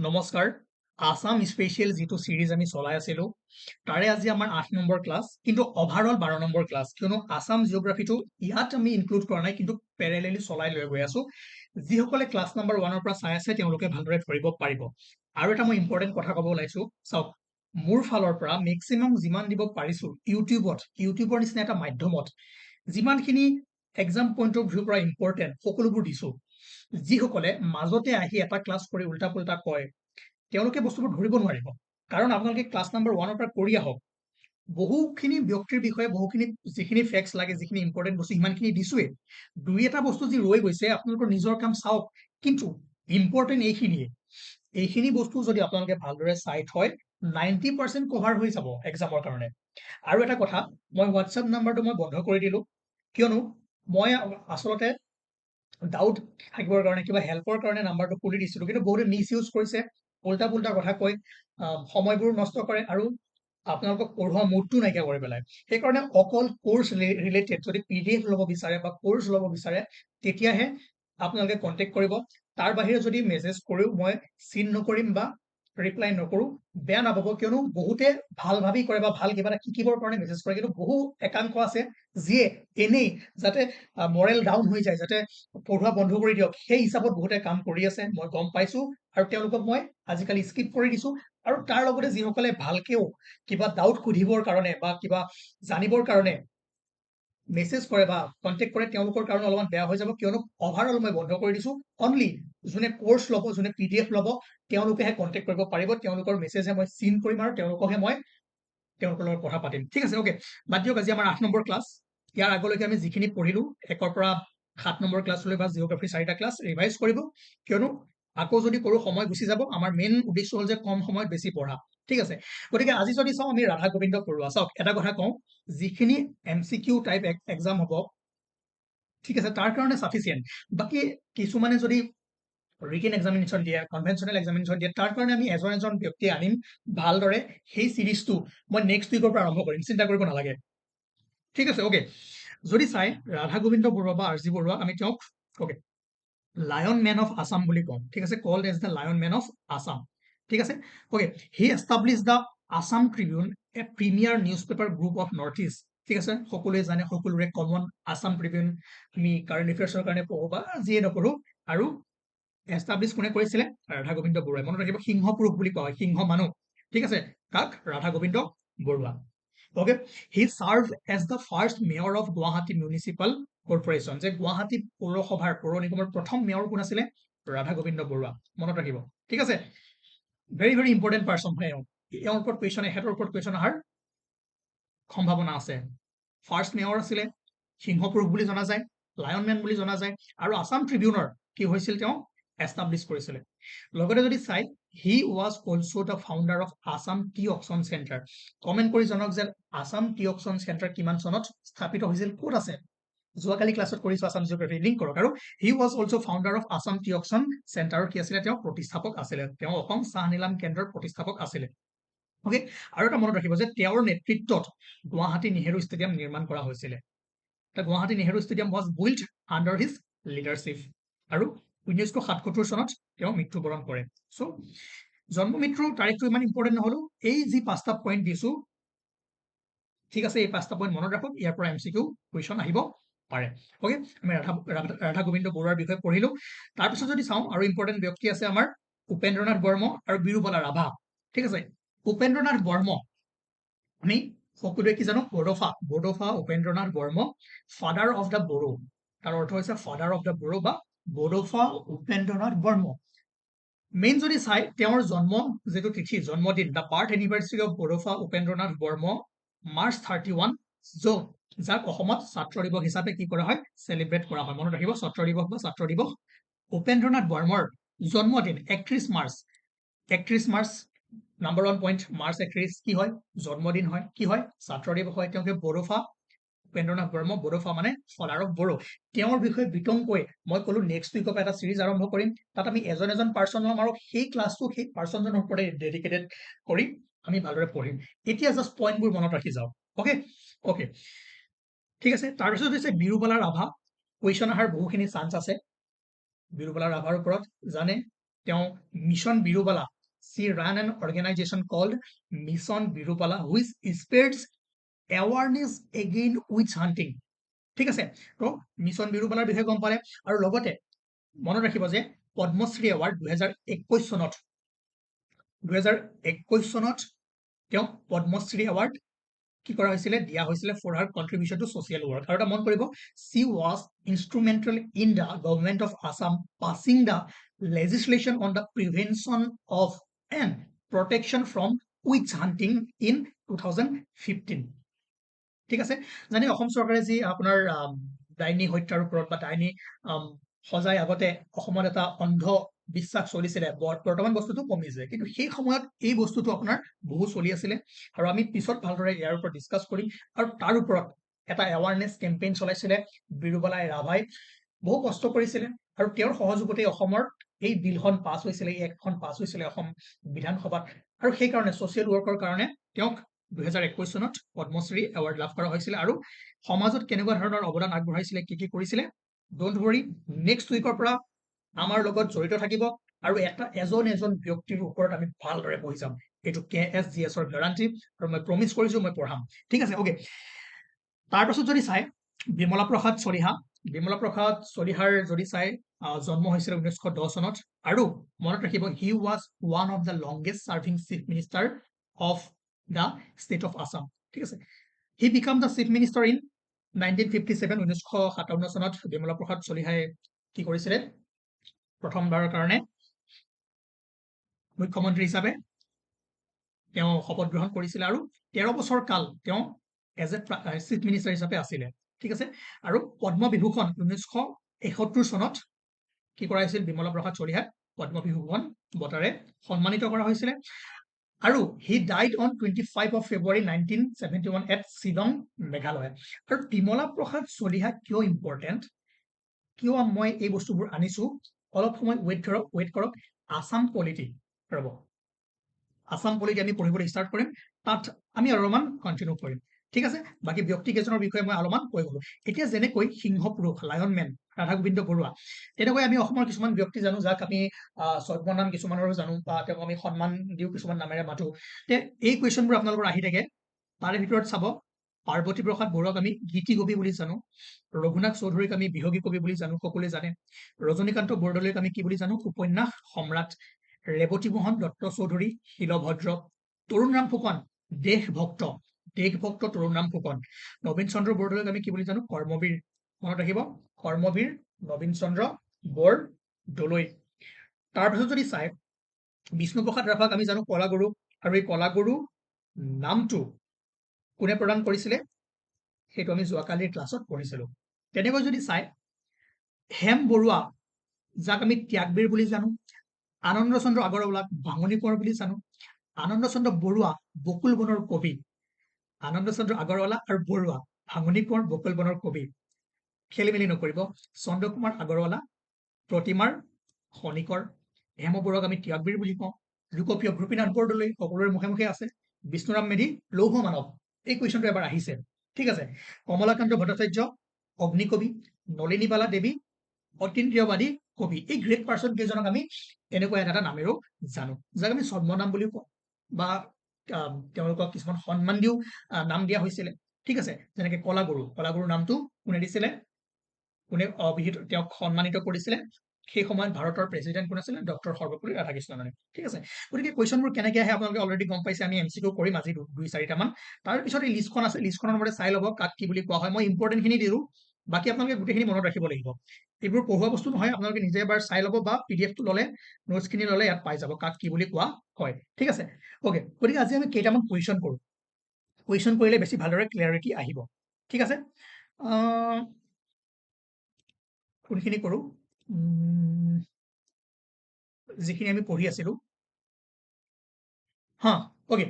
নমস্কাৰ আসাম স্পেচিয়েল যিটো সিৰিজ আমি চলাই আছিলো তাৰে আজি আমাৰ 8 নম্বৰ ক্লাছ কিন্তু ওভাৰঅল 12 নম্বৰ ক্লাছ কিয়নো আসাম জিওগ্ৰাফিটো ইয়াত আমি ইনক্লুড কৰা নাই কিন্তু প্যাৰেলেলি চলাই লৈ গৈ আছো যিসকলে ক্লাছ নম্বৰ 1 ৰ পৰা চাই আছে তেওঁলোকে ভালদৰে ধৰিব পাৰিব আৰু এটা মই ইম্পৰ্টেন্ট কথা ক'ব ওলাইছো চাওক মোৰ ফালৰ পৰা মেক্সিমাম যিমান দিব পাৰিছো ইউটিউবৰ নিচিনা এটা মাধ্যমত যিমানখিনি এক্সাম পইণ্ট অফ ভিউৰ পৰা ইম্পৰ্টেন্ট সকলোবোৰ দিছো যিসকলে মাজতে আহি এটা ক্লাছ কৰি উল্টা পুল্টা কয় তেওঁলোকে বস্তুবোৰ ধৰিব নোৱাৰিব কাৰণ আপোনালোকে ক্লাছ নম্বৰ 1 ৰ পৰা কৰি আহক বহুখিনি ব্যক্তিৰ বিষয়ে বহুখিনি যিখিনি ফেক্টছ লাগে যিখিনি ইম্পৰ্টেন্ট বস্তু সিমানখিনি দিছোৱে দুই এটা বস্তু যি ৰৈ গৈছে আপোনালোকৰ নিজৰ কাম চাওক কিন্তু ইম্পৰ্টেন্ট এইখিনি বস্তু যদি আপোনালোকে ভালদৰে চাই থয় 90% কভাৰ হৈ যাব এক্সামৰ কাৰণে আৰু এটা কথা মই হোৱাটছএপ নাম্বাৰটো মই বন্ধ কৰি দিলো কিয়নো মই আচলতে ডাউট থাকিবৰ কাৰণে কিবা হেল্পৰ কাৰণে নাম্বাৰটো খুলি দিছিলো কিন্তু বহুতে মিছ ইউজ কৰিছে উল্টা পুল্টা কথা কৈ সময়বোৰ নষ্ট কৰে আৰু আপোনালোকক পঢ়োৱা মুডটো নাইকিয়া কৰি পেলাই সেইকাৰণে অকল কোৰ্চ ৰিলেটেড যদি পিডিএফ ল'ব বিচাৰে বা কোৰ্চ ল'ব বিচাৰে তেতিয়াহে আপোনালোকে কন্টেক্ট কৰিব তাৰ বাহিৰে যদি মেছেজ কৰিও মই চিন নকৰিম বা ৰিপ্লাই নকৰো বেয়া নাপাব কিয়নো বহুতে ভাল ভাবি কৰে বা ভাল কিবা এটা শিকিবৰ কাৰণে মেছেজ কৰে কিন্তু বহু একাংশ আছে যিয়ে এনেই যাতে মৰেল ডাউন হৈ যায় যাতে পঢ়োৱা বন্ধ কৰি দিয়ক সেই হিচাপত বহুতে কাম কৰি আছে মই গম পাইছো আৰু তেওঁলোকক মই আজিকালি স্কিপ কৰি দিছো আৰু তাৰ লগতে যিসকলে ভালকেও কিবা ডাউট সুধিবৰ কাৰণে বা কিবা জানিবৰ কাৰণে মেছেজ কৰে বা কন্টেক্ট কৰে তেওঁলোকৰ কাৰণে অলপমান বেয়া হৈ যাব কিয়নো ওভাৰঅল মই বন্ধ কৰি দিছো অনলি যোনে কোৰ্চ ল'ব যোনে পিডিএফ ল'ব তেওঁলোকেহে কন্টেক্ট কৰিব পাৰিব তেওঁলোকৰ মেছেজহে মই চিন কৰিম আৰু তেওঁলোককহে মই তেওঁলোকৰ লগত কথা পাতিম ঠিক আছে ওকে বাদ দিয়ক আজি আমাৰ 8 নম্বৰ ক্লাছ ইয়াৰ আগলৈকে আমি যিখিনি পঢ়িলো 1 ৰ পৰা 7 নম্বৰ ক্লাছলৈ বা জিঅ'গ্ৰাফি 4টা ক্লাছ ৰিভাইজ কৰিব কিয়নো আকৌ যদি কৰো সময় গুচি যাব আমাৰ মেইন উদ্দেশ্য হ'ল যে কম সময়ত বেছি পঢ়া ঠিক আছে গতিকে আজি যদি চাওঁ আমি ৰাধা গোবিন্দ বৰুৱা চাওক এটা কথা কওঁ যিখিনি এমচিকিউ টাইপ এক্সাম হ'ব ঠিক আছে তাৰ কাৰণে সাফিচিয়েন্ট বাকি কিছুমানে যদি ৰিটেন এক্সামিনেশ্যন দিয়ে কনভেনচনেল এক্সামিনেশ্যন দিয়ে তাৰ কাৰণে আমি এজন ব্যক্তি আনিম ভালদৰে সেই সিৰিজটো মই নেক্সট উইকৰ পৰা আৰম্ভ কৰিম চিন্তা কৰিব নালাগে ঠিক আছে ওকে যদি চাই ৰাধা গোবিন্দ বৰুৱা বা আৰজি বৰুৱা আমি তেওঁক okay lion man of Assam বুলি কওঁ ঠিক আছে called as the lion man of Assam ঠিক আছে okay he establish the Assam Tribune a premier news paper group of north east ঠিক আছে সকলোৱে জানে সকলোৰে কমন আসাম ট্ৰিবিউন আমি কাৰেণ্ট এফেয়াৰ্ছৰ কাৰণে পঢ়ো বা যিয়ে নপঢ়ো আৰু এষ্টাব্লিছ কোনে কৰিছিলে ৰাধা গোবিন্দ বৰুৱাই মনত ৰাখিব সিংহ পুৰুষ বুলি কোৱা হয় সিংহ মানুহ ঠিক আছে কাক Radha Gobinda Baruah okay he serve as the first mayor of Guwahati municipal corporation যে গুৱাহাটী পৌৰসভাৰ পৌৰ নিগমৰ প্ৰথম মেয়ৰ কোন আছিলে ৰাধা গোবিন্দ বৰুৱা মনত ৰাখিব ঠিক আছে ভেৰি ভেৰি ইম্পৰ্টেণ্ট পাৰ্চন হয় এওঁৰ ওপৰত কুৱেশ্যন এখেতৰ ওপৰত কুৱেশ্যন অহাৰ সম্ভাৱনা আছে ফাৰ্ষ্ট মেয়ৰ আছিলে সিংহ পুৰুষ বুলি জনা যায় লায়ন মেন বুলি জনা যায় আৰু আসাম ট্ৰিবিউনৰ কি হৈছিল তেওঁ এষ্টাব্লিছ কৰিছিলে লগতে যদি চাই he was also the founder of Assam T auction centre comment কৰি জনাওক যে আসাম টি অকশ্যন চেণ্টাৰ কিমান চনত স্থাপিত হৈছিল ক'ত আছে যোৱাকালি ক্লাছত কৰিছো আসাম জিঅ'গ্ৰাফি লিংক কৰক আৰু he was also founder of Assam T auction চেণ্টাৰৰ কি আছিলে তেওঁ প্ৰতিষ্ঠাপক আছিলে তেওঁ অসম চাহ নিলাম কেন্দ্ৰৰ প্ৰতিষ্ঠাপক আছিলে ওকে আৰু এটা মনত ৰাখিব যে তেওঁৰ নেতৃত্বত গুৱাহাটী নেহেৰু ষ্টেডিয়াম নিৰ্মাণ কৰা হৈছিলে Guwahati Nehru stadium was built under his leadership আৰু 1977 চনত তেওঁ মৃত্যুবৰণ কৰে চ' জন্ম মৃত্যুৰ তাৰিখটো ইমান ইম্পৰ্টেণ্ট নহ'লেও এই যি 5টা পইণ্ট দিছো ঠিক আছে এই 5টা পইণ্ট মনত ৰাখক ইয়াৰ পৰা এমচিকিউ কুৱেশ্যন আহিব পাৰে ওকে আমি ৰাধা গোবিন্দ বৰুৱাৰ বিষয়ে পঢ়িলো তাৰপিছত যদি চাওঁ আৰু ইম্পৰ্টেণ্ট ব্যক্তি আছে আমাৰ উপেন্দ্ৰনাথ বৰ্ম আৰু বিৰুবালা ৰাভা ঠিক আছে উপেন্দ্ৰনাথ বৰ্ম আমি সকলোৱে কি জানো Bodofa Upendranath Brahma father of the Bodo তাৰ অৰ্থ হৈছে ফাদাৰ অফ দ্য বড়ো বা বড়োফা উপেন্দ্ৰনাথ বৰ্ম মেইন যদি চাই তেওঁৰ জন্ম যিটো তিথি জন্মদিন the birth anniversary of Bodofa Upendranath Brahma March 31 যাক অসমত ছাত্ৰ দিৱস হিচাপে কি কৰা হয় চেলিব্ৰেট কৰা হয় মনত ৰাখিব ছাত্ৰ দিৱস বা ছাত্ৰ দিৱস উপেন্দ্ৰনাথ বৰ্মৰ জন্মদিন 31 মাৰ্চ নাম্বাৰ 1 পইণ্ট মাৰ্চ 31 কি হয় জন্মদিন হয় কি হয় ছাত্ৰ দিৱস হয় তেওঁকে বড়োফা উপেন্দ্ৰনাথ বৰ্ম বড়োফা মানে ফাদাৰ অফ বড়ো তেওঁৰ বিষয়ে বিতংকৈ মই ক'লো নেক্সট উইকৰ পৰা এটা চিৰিজ আৰম্ভ কৰিম তাত আমি এজন পাৰ্চন ল'ম আৰু সেই ক্লাছটো সেই পাৰ্চনজনৰ ওপৰতে ডেডিকেটেড কৰি আমি ভালদৰে পঢ়িম এতিয়া জাষ্ট পইণ্টবোৰ মনত ৰাখি যাওক ওকে ঠিক আছে তাৰপিছত হৈছে বিৰুবালা ৰাভা কুৱেশ্যন অহাৰ বহুখিনি চান্স আছে বিৰুবালা ৰাভাৰ ওপৰত জানে তেওঁ mission Birubala she ran an organization called Mission Birubala which spreads awareness against witch hunting ঠিক আছে তো মিছন বিৰুবালাৰ বিষয়ে গম পালে আৰু লগতে মনত ৰাখিব যে পদ্মশ্ৰী এৱাৰ্ড 2021 চনত তেওঁ পদ্মশ্ৰী এৱাৰ্ড কি কৰা হৈছিলে দিয়া হৈছিলে for her contribution to social work আৰু এটা মন কৰিব she was instrumental in the government of Assam passing the legislation on the prevention of and protection from witch hunting in 2015 ঠিক আছে জানি অসম চৰকাৰে যি আপোনাৰ ডাইনী হত্যাৰ ওপৰত বা ডাইনী সজাই আগতে অসমত এটা অন্ধ বিশ্বাস চলিছিলে বৰ্তমান বস্তুটো কমিছে কিন্তু সেই সময়ত এই বস্তুটো আপোনাৰ বহু চলি আছিলে আৰু আমি পিছত ভালদৰে ইয়াৰ ওপৰত ডিসকাস কৰিম আৰু তাৰ ওপৰত এটা এৱাৰনেস কেম্পেইন চলাইছিলে বিৰুবালাই ৰাভাই বহু কষ্ট কৰিছিলে আৰু তেওঁৰ সহযোগতে অসমৰ এই বিলখন পাছ হৈছিলে এই একখন পাছ হৈছিলে অসম বিধানসভাত আৰু সেই কাৰণে সোশিয়াল ওয়াৰ্কৰ কাৰণে তেওঁক 2021 চনত পদ্মশ্ৰী এৱাৰ্ড লাভ কৰা হৈছিল আৰু সমাজত কেনেকুৱা ধৰণৰ অৱদান আগবঢ়াইছিলে কি কৰিছিলে ডোন্ট वरी নেক্সট উইকৰ পৰা আমাৰ লগত জড়িত থাকিব আৰু এজন ব্যক্তিৰ ওপৰত আমি ভালদৰে পঢ়ি যাম এটো KSGS ৰ গ্যাৰান্টি আৰু মই প্ৰমিস কৰিছো মই পঢ়াম ঠিক আছে ওকে তাৰ পাছত যদি চাই বিমলা প্ৰসাদ চলিহাৰ যদি চাই জন্ম হৈছিল 1910 চনত আৰু মনত ৰাখিব he was one of the longest serving chief minister of the state of Assam ঠিক আছে he became the chief minister in 1957 1957 চনত বিমলা প্ৰসাদ চলিহাই কি কৰিছিলে প্ৰথমবাৰৰ কাৰণে মুখ্যমন্ত্ৰী হিচাপে তেওঁ শপত গ্ৰহণ কৰিছিল আৰু 13 বছৰ কাল তেওঁ এজ এ চিফ মিনিষ্টাৰ হিচাপে আছিলে ঠিক আছে আৰু পদ্ম বিভূষণ 1971 চনত কি কৰা হৈছিল বিমলা প্ৰসাদ চলিহাক পদ্ম বিভূষণ বঁটাৰে সন্মানিত কৰা হৈছিল আৰু he died on 25 of February 1971 at Shillong Meghalaya আৰু বিমলা প্ৰসাদ চলিহা কিয় ইম্পৰ্টেন্ট কিয় মই এই বস্তুবোৰ আনিছো অলপ সময় ওয়েট কৰক আসাম পলিটি ৰব আসাম পলিটি আমি পঢ়িবলৈ ষ্টাৰ্ট কৰিম তাত আমি অলপমান কন্টিনিউ কৰিম ঠিক আছে বাকি ব্যক্তি কেজনৰ বিষয়ে মই অলপমান কৈ গলো এতিয়া যেনেকৈ সিংহ পুৰুষ লায়ন মেন ৰাধা গোবিন্দ বৰুৱা তেনেকৈ আমি অসমৰ কিছুমান ব্যক্তি জানো যাক আমি সৰ্বনাম কিছুমানৰ জানো বা তেওঁক আমি সন্মান দিও কিছুমান নামেৰে মাতো তে এই কোৱেশ্চনবোৰ আপোনালোকৰ আহি থাকে তাৰে ভিতৰত চাব পাৰ্বতী প্ৰসাদ বৰুৱাক আমি গীতি কবি বুলি জানো ৰঘুনাথ চৌধুৰীক আমি বিহগী কবি বুলি জানো সকলোৱে জানে ৰজনীকান্ত বৰদলৈক আমি কি বুলি জানো উপন্যাস সম্ৰাট ৰেৱতী মোহন দত্ত চৌধুৰী শিলভদ্ৰ তৰুণৰাম ফুকন দেশভক্ত তৰুণৰাম ফুকন নবীন চন্দ্ৰ বৰদলৈক আমি কি বুলি জানো কৰ্মবীৰ মনত ৰাখিব কৰ্মবীৰ নবীন চন্দ্ৰ বৰদলৈ তাৰপিছত যদি চাই বিষ্ণুপ্ৰসাদ ৰাভাক আমি জানো কলাগুৰু আৰু এই কলাগুৰু নামটো কোনে প্ৰদান কৰিছিলে সেইটো আমি যোৱাকালিৰ ক্লাছত পঢ়িছিলো তেনেকৈ যদি চাই হেম বৰুৱা যাক আমি ত্যাগবীৰ বুলি জানো আনন্দ চন্দ্ৰ আগৰৱালাক ভাঙনি কোঁৱৰ বুলি জানো আনন্দ চন্দ্ৰ বৰুৱা বকুল বনৰ কবি আনন্দ চন্দ্ৰ আগৰৱালা আৰু বৰুৱা ভাঙনি কোঁৱৰ বকুল বনৰ কবি খেলি মেলি নকৰিব চন্দ্ৰ কুমাৰ আগৰৱালা প্ৰতিমাৰ খনিকৰ হেম বৰুৱাক আমি ত্যাগবীৰ বুলি কওঁ লোকপ্ৰিয় গোপীনাথ বৰদলৈ সকলোৰে মুখে মুখে আছে বিষ্ণুৰাম মেধি লৌহ মানৱ এই কুৱেশ্যনটো এবাৰ আহিছে ঠিক আছে কমলাকান্ত ভট্টাচাৰ্য অগ্নিকবি নলিনীবালা দেৱী অতীন্দ্ৰিয়বাদী কবি এই গ্ৰেট পাৰ্চন কেইজনক আমি এনেকুৱা এটা নামেৰেও জানো যাক আমি ছদ্মনাম বুলিও কওঁ বা তেওঁলোকক কিছুমান সন্মান দিও নাম দিয়া হৈছিলে ঠিক আছে যেনেকৈ কলাগুৰু নামটো কোনে দিছিলে কোনে অভিহিত তেওঁক সন্মানিত কৰিছিলে সেই সময়ত ভাৰতৰ প্ৰেসিডেন্ট কোন আছিল ডক্টৰ সৰ্বপল্লী ৰাধাকৃষ্ণন ঠিক আছে গতিকে কোৱেশ্যনবোৰ কেনেকৈ আহে আপোনালোকে অলৰেডি গম পাইছে আমি এমচিকিউ কৰিম আজি 2-4টা মান তাৰ পিছত এই লিষ্টখন আছে লিষ্টখনৰ মতে চাই ল'ব কাক কি বুলি কোৱা হয় মই ইম্পৰ্টেন্ট খিনি দিলো বাকি আপোনালোকে গোটেইখিনি মনত ৰাখিব লাগিব এইবোৰ পঢ়ুৱা বস্তু নহয় আপোনালোকে নিজে এবাৰ চাই ল'ব বা পিডিএফটো ল'লে নোটছখিনি ল'লে ইয়াত পাই যাব কাক কি বুলি কোৱা হয় ঠিক আছে ওকে গতিকে আজি আমি কেইটামান কুৱেশ্যন কৰো কুৱেশ্যন কৰিলে বেছি ভালদৰে ক্লিয়াৰিটি আহিব ঠিক আছে কোনখিনি কৰো যিখিনি আমি পঢ়ি আছিলো okay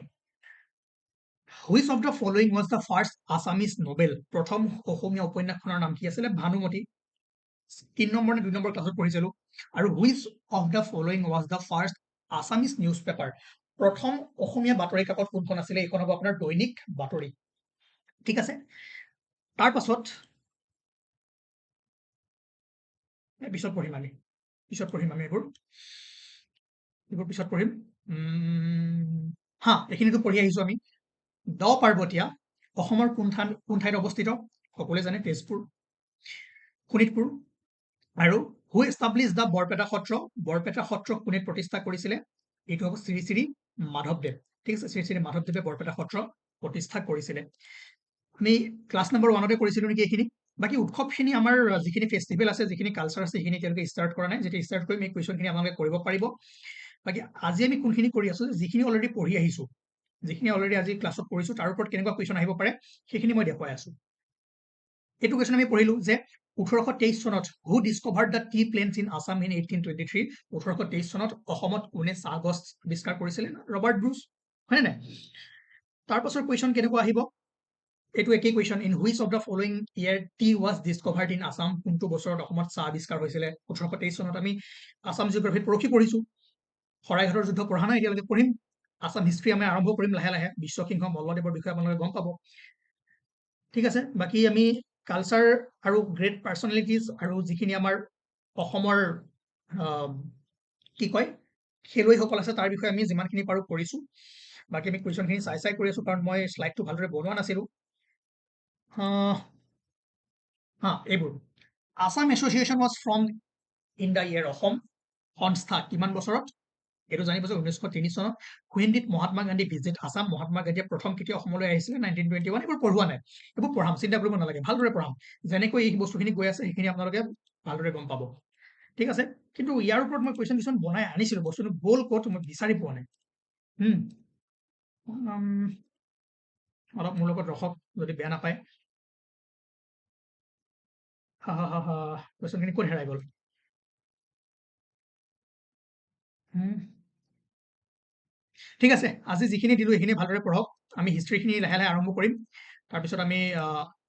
Which of the following was the first Assamese novel? প্ৰথম অসমীয়া উপন্যাসখনৰ নাম কি আছিল ভানুমতি 3 নম্বৰ নে 2 নম্বৰ ক্লাছত পঢ়িছিলো আৰু which of the following was the first Assamese newspaper? প্ৰথম অসমীয়া বাতৰি কাকত কোনখন আছিল এইখন হ'ব আপোনাৰ দৈনিক বাতৰি ঠিক আছে তাৰ পাছত পিছত পঢ়িম আমি এইবোৰ এইবোৰ পিছত পঢ়িম। হা, এইখিনিতো পঢ়ি আহিছো আমি। দ পাৰ্বতীয়া অসমৰ কোন ঠাইত অৱস্থিত? সকলোৱে জানে তেজপুৰ, শোণিতপুৰ। আৰু হু এষ্টাব্লিছ দ্য বৰপেটা সত্ৰ? বৰপেটা সত্ৰ কোনে প্ৰতিষ্ঠা কৰিছিলে? এইটো হ'ব শ্ৰী শ্ৰী মাধৱদেৱ। ঠিক আছে, শ্ৰী শ্ৰী মাধৱদেৱে বৰপেটা সত্ৰ প্ৰতিষ্ঠা কৰিছিলে। আমি ক্লাছ নম্বৰ 1তে কৰিছিলো নেকি এইখিনি। বাকী উৎসৱখিনি আমাৰ যিখিনি ফেষ্টিভেল আছে, যিখিনি কালচাৰ আছে, সেইখিনি এতিয়ালৈকে ষ্টাৰ্ট কৰা নাই। যেতিয়া ষ্টাৰ্ট কৰিম এই কুৱেশ্যনখিনি আপোনালোকে কৰিব পাৰিব। বাকী আজি আমি কোনখিনি কৰি আছো, যিখিনি অলৰেডি পঢ়ি আহিছো, যিখিনি অলৰেডি আজি ক্লাছত কৰিছো, তাৰ ওপৰত কেনেকুৱা কুৱেশ্যন আহিব পাৰে সেইখিনি মই দেখুৱাই আছো। এইটো কুৱেশ্যন আমি পঢ়িলো যে 1823 চনত who discovered the tea plants in Assam in 1823? 1823 চনত অসমত কোনে চাহ গছ আৱিষ্কাৰ কৰিছিলে? ৰবাৰ্ট ব্ৰুচ, হয়নে নাই? তাৰ পাছৰ কুৱেশ্যন কেনেকুৱা আহিব? এইটো একেই question. In which of the following year T was discovered in Assam? কোনটো বছৰত অসমত চাহ আৱিষ্কাৰ হৈছিলে? 1823 চনত। আমি আছাম জিঅ'গ্ৰাফিত পৰখি পঢ়িছো, শৰাইঘাটৰ যুদ্ধ পঢ়া নাই, এতিয়ালৈকে পঢ়িম। আছাম হিষ্ট্ৰী আমি আৰম্ভ কৰিম লাহে লাহে। বিশ্বসিংহ মল্লদেৱৰ বিষয়ে আপোনালোকে গম পাব। ঠিক আছে, বাকী আমি কালচাৰ আৰু গ্ৰেট পাৰ্চনেলিটিজ আৰু যিখিনি আমাৰ অসমৰ কি কয় খেলুৱৈসকল আছে তাৰ বিষয়ে আমি যিমানখিনি পাৰো কৰিছো। বাকী আমি কুৱেশ্যনখিনি চাই কৰি আছো, কাৰণ মই শ্লাইডটো ভালদৰে বনোৱা নাছিলো। এইবোৰ Assam association was from in the year? Assam সংস্থা কিমান বছৰত? এইটো জানিব যে 1903 চনত। When did Mahatma Gandhi visit Assam? Mahatma গান্ধীয়ে প্ৰথম কেতিয়া অসমলৈ আহিছিলে? 1921। এইবোৰ পঢ়োৱা নাই, এইবোৰ পঢ়াম, চিন্তা কৰিব নালাগে, ভালদৰে পঢ়াম। যেনেকৈ এই বস্তুখিনি গৈ আছে সেইখিনি আপোনালোকে ভালদৰে গম পাব। ঠিক আছে, কিন্তু ইয়াৰ ওপৰত মই কুৱেশ্যন কিছুমান বনাই আনিছিলো, বস্তুটো গ'ল ক'ত মই বিচাৰি পোৱা নাই। অলপ মোৰ লগত ৰখক, যদি বেয়া নাপায়। কুৱেশ্যনখিনি ক'ত হেৰাই গ'ল? ঠিক আছে, আজি যিখিনি দিলো সেইখিনি ভালদৰে পঢ়ক। আমি হিষ্ট্ৰীখিনি লাহে লাহে আৰম্ভ কৰিম। তাৰপিছত আমি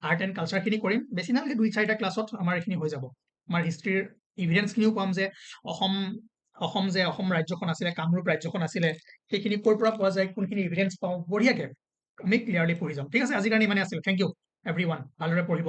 আৰ্ট এণ্ড কালচাৰখিনি কৰিম। বেছি নালাগে, 2-4টা ক্লাছত আমাৰ এইখিনি হৈ যাব। আমাৰ হিষ্ট্ৰীৰ ইভিডেন্সখিনিও পাম যে অসম অসম ৰাজ্যখন আছিলে, কামৰূপ ৰাজ্যখন আছিলে, সেইখিনি ক'ৰ পৰা পোৱা যায়, কোনখিনি ইভিডেন্স পাওঁ, বঢ়িয়াকে আমি ক্লিয়াৰলি পঢ়ি যাম। ঠিক আছে, আজিৰ কাৰণে ইমানে আছিলে। থেংক ইউ এভৰিৱান, ভালদৰে পঢ়িব।